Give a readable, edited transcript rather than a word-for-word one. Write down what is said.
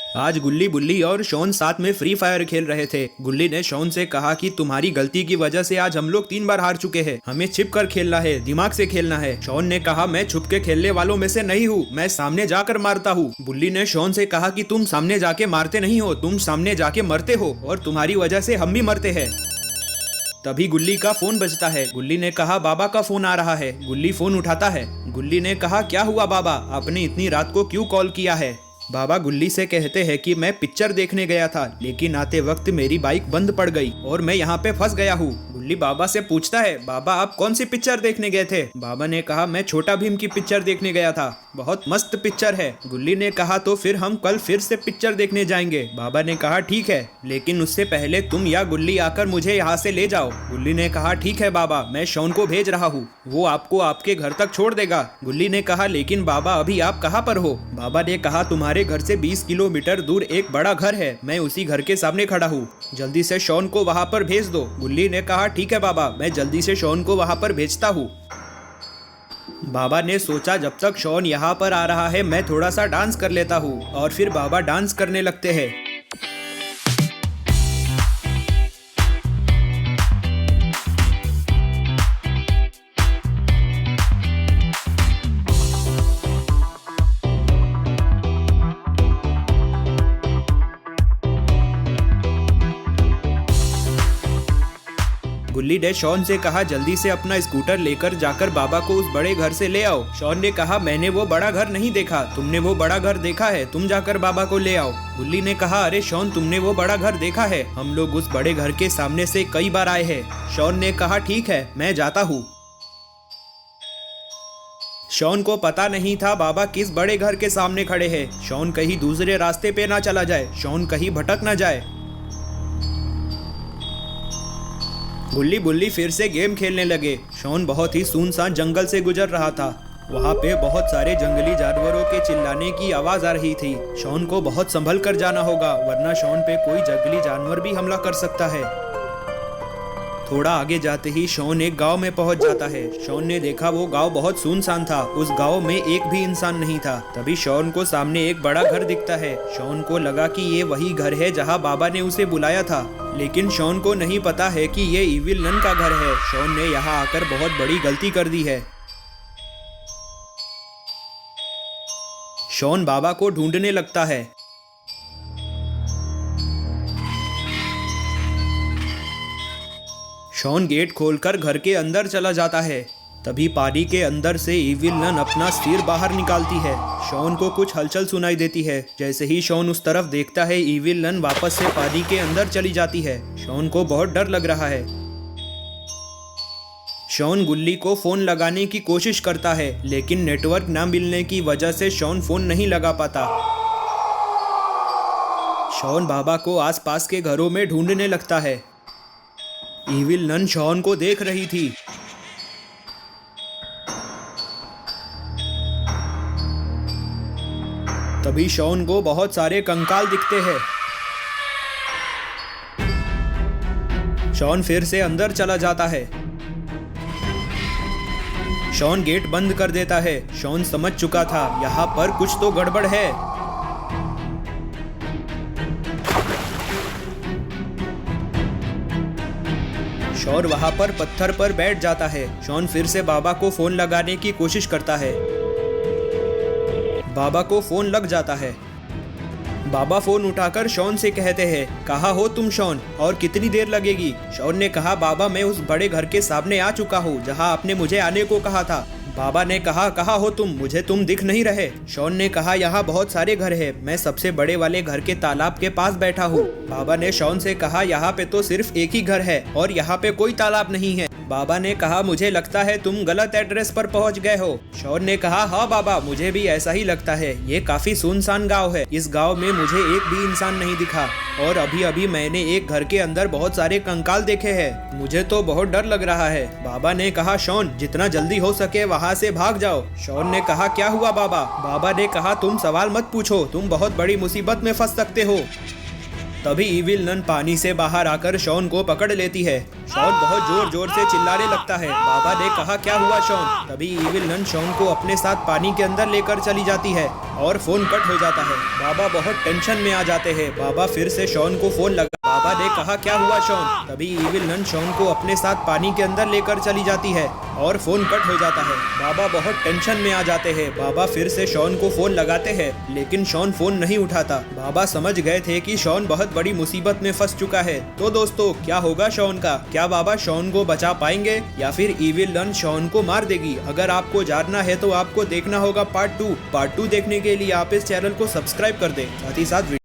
आज गुल्ली बुल्ली और शॉन साथ में फ्री फायर खेल रहे थे। गुल्ली ने शॉन से कहा कि तुम्हारी गलती की वजह से आज हम लोग 3 बार हार चुके हैं, हमें छिप कर खेलना है, दिमाग से खेलना है। शॉन ने कहा मैं छुप के खेलने वालों में से नहीं हूँ, मैं सामने जाकर मारता हूँ। बुल्ली ने शॉन से कहा कि तुम सामने जाके मारते नहीं हो, तुम सामने जाके मरते हो और तुम्हारी वजह से हम भी मरते हैं। तभी गुल्ली का फोन बजता है। गुल्ली ने कहा बाबा का फोन आ रहा है। गुल्ली फोन उठाता है। गुल्ली ने कहा क्या हुआ बाबा, आपने इतनी रात को क्यों कॉल किया है। बाबा गुल्ली से कहते हैं कि मैं पिक्चर देखने गया था, लेकिन आते वक्त मेरी बाइक बंद पड़ गई और मैं यहाँ पे फंस गया हूँ। गुल्ली बाबा से पूछता है बाबा आप कौन सी पिक्चर देखने गए थे। बाबा ने कहा मैं छोटा भीम की पिक्चर देखने गया था, बहुत मस्त पिक्चर है। गुल्ली ने कहा तो फिर हम कल फिर से पिक्चर देखने जाएंगे। बाबा ने कहा ठीक है, लेकिन उससे पहले तुम या गुल्ली आकर मुझे यहाँ से ले जाओ। गुल्ली ने कहा ठीक है बाबा, मैं शॉन को भेज रहा हूँ, वो आपको आपके घर तक छोड़ देगा। गुल्ली ने कहा लेकिन बाबा अभी आप कहाँ पर हो। बाबा ने कहा तुम्हारे घर से 20 किलोमीटर दूर एक बड़ा घर है, मैं उसी घर के सामने खड़ा हूँ, जल्दी से शॉन को वहाँ पर भेज दो। गुल्ली ने कहा ठीक है बाबा, मैं जल्दी से शॉन को वहाँ पर भेजता हूँ। बाबा ने सोचा जब तक शॉन यहाँ पर आ रहा है मैं थोड़ा सा डांस कर लेता हूँ, और फिर बाबा डांस करने लगते हैं। गुल्ली ने शॉन से कहा जल्दी से अपना स्कूटर लेकर जाकर बाबा को उस बड़े घर से ले आओ। शॉन ने कहा मैंने वो बड़ा घर नहीं देखा, तुमने वो बड़ा घर देखा है, तुम जाकर बाबा को ले आओ। गुल्ली ने कहा अरे शॉन तुमने वो बड़ा घर देखा है, हम लोग उस बड़े घर के सामने से कई बार आए हैं। शॉन ने कहा ठीक है मैं जाता हूँ। शॉन को पता नहीं था बाबा किस बड़े घर के सामने खड़े हैं। शॉन कहीं दूसरे रास्ते पे ना चला जाए, शॉन कहीं भटक ना जाए। गुल्ली बुल्ली फिर से गेम खेलने लगे। शॉन बहुत ही सुनसान जंगल से गुजर रहा था। वहाँ पे बहुत सारे जंगली जानवरों के चिल्लाने की आवाज आ रही थी। शॉन को बहुत संभल कर जाना होगा, वरना शॉन पे कोई जंगली जानवर भी हमला कर सकता है। थोड़ा आगे जाते ही शॉन एक गांव में पहुंच जाता है। शॉन ने देखा वो गांव बहुत सुनसान था, उस गांव में एक भी इंसान नहीं था। तभी शॉन को सामने एक बड़ा घर दिखता है। शॉन को लगा कि ये वही घर है जहां बाबा ने उसे बुलाया था, लेकिन शॉन को नहीं पता है कि ये इविल नन का घर है। शॉन ने यहाँ आकर बहुत बड़ी गलती कर दी है। शॉन बाबा को ढूंढने लगता है। शॉन गेट खोलकर घर के अंदर चला जाता है। तभी पानी के अंदर से इविल नन अपना सिर बाहर निकालती है। शॉन को कुछ हलचल सुनाई देती है। जैसे ही शॉन उस तरफ देखता है इविल नन वापस से पानी के अंदर चली जाती है। शॉन को बहुत डर लग रहा है। शॉन गुल्ली को फोन लगाने की कोशिश करता है, लेकिन नेटवर्क ना मिलने की वजह से शॉन फोन नहीं लगा पाता। शॉन बाबा को आसपास के घरों में ढूंढने लगता है। इविल नन शॉन को देख रही थी। तभी शॉन को बहुत सारे कंकाल दिखते हैं। शॉन फिर से अंदर चला जाता है। शॉन गेट बंद कर देता है। शॉन समझ चुका था यहाँ पर कुछ तो गड़बड़ है। शॉन वहां पर पत्थर पर बैठ जाता है। शॉन फिर से बाबा को फोन लगाने की कोशिश करता है। बाबा को फोन लग जाता है। बाबा फोन उठाकर शॉन से कहते हैं कहाँ हो तुम शॉन, और कितनी देर लगेगी। शॉन ने कहा बाबा मैं उस बड़े घर के सामने आ चुका हूँ जहाँ आपने मुझे आने को कहा था। बाबा ने कहा कहाँ हो तुम, मुझे तुम दिख नहीं रहे। शॉन ने कहा यहाँ बहुत सारे घर हैं, मैं सबसे बड़े वाले घर के तालाब के पास बैठा हूँ। बाबा ने शॉन से कहा यहाँ पे तो सिर्फ एक ही घर है और यहाँ पे कोई तालाब नहीं है। बाबा ने कहा मुझे लगता है तुम गलत एड्रेस पर पहुँच गए हो। शॉन ने कहा हाँ बाबा मुझे भी ऐसा ही लगता है, ये काफी सुनसान गाँव है, इस गाँव में मुझे एक भी इंसान नहीं दिखा, और अभी अभी मैंने एक घर के अंदर बहुत सारे कंकाल देखे हैं, मुझे तो बहुत डर लग रहा है। बाबा ने कहा शॉन जितना जल्दी हो सके वहाँ से भाग जाओ। शॉन ने कहा क्या हुआ बाबा। बाबा ने कहा तुम सवाल मत पूछो, तुम बहुत बड़ी मुसीबत में फंस सकते हो। तभी इविल नन पानी से बाहर आकर शॉन को पकड़ लेती है। शॉन बहुत जोर जोर से चिल्लाने लगता है। बाबा ने कहा क्या हुआ शॉन? तभी इविल नन शॉन को अपने साथ पानी के अंदर लेकर चली जाती है और फोन कट हो जाता है। बाबा बहुत टेंशन में आ जाते हैं। बाबा फिर से शॉन को फोन लगा। बाबा ने कहा क्या हुआ शॉन? तभी इविल नन शॉन को अपने साथ पानी के अंदर लेकर चली जाती है और फोन कट हो जाता है। बाबा बहुत टेंशन में आ जाते हैं। बाबा फिर से शॉन को फोन लगाते हैं लेकिन शॉन फोन नहीं उठाता। बाबा समझ गए थे कि शॉन बहुत बड़ी मुसीबत में फंस चुका है। तो दोस्तों क्या होगा शॉन का? क्या बाबा शॉन को बचा पाएंगे या फिर इविल नन शॉन को मार देगी? अगर आपको जानना है तो आपको देखना होगा पार्ट 2। पार्ट 2 देखने के लिए आप इस चैनल को सब्सक्राइब कर दें, साथ ही साथ